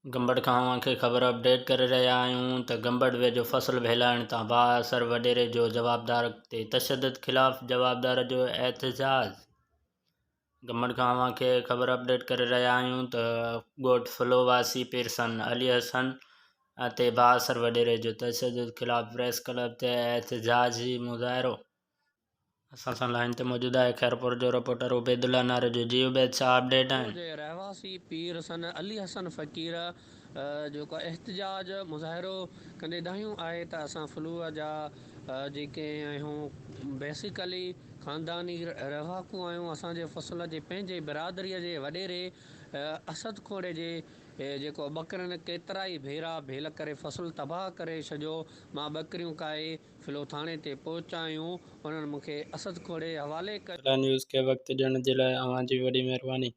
गंबड़ खां खे ख़बर अपडेट करे रहिया आहियूं त गंबड़ वेझो फसल फहिलाइण तां बाअसर वडेरे जो जवाबदार ते तशद्दुद ख़िलाफ़ जवाबदार जो एहतजाज। गंबड़ खां खे ख़बर अपडेट करे रहिया आहियूं त ॻोठ फलो वासी पिरसन अली हसन ते बाअसर वडेरे जो तशद्दुद ख़िलाफ़ प्रेस क्लब ते एहतजाजी मुज़ाहिरो। असां सां लाइन ते मौजूद आहे खैरपुर जो रिपोर्टर उबैदुल्ला नारे जो। जी उबैद छा अपडेट आहिनि? रहवासी पीर सन अली हसन फ़कीर जेको एहतजाज मुज़ाहिरो कंदे ॾाहियूं आहे त असां फ्लूअ जा जेके आहियूं बेसिकली ख़ानदानी रहाकू आहियूं। असांजे फसल जे पंहिंजे बिरादरीअ जे वॾेरे असद खोड़े जे जेको ॿकरियुनि केतिरा ई भेरा भेल करे फसल तबाह करे छॾियो। मां ॿकरियूं काए फ़िलो थाणे ते पहुचायूं। उन्हनि मूंखे असद खोड़े हवाले न्यूज़ के वक़्तु ॾियण जे लाइ अव्हां जी वॾी महिरबानी।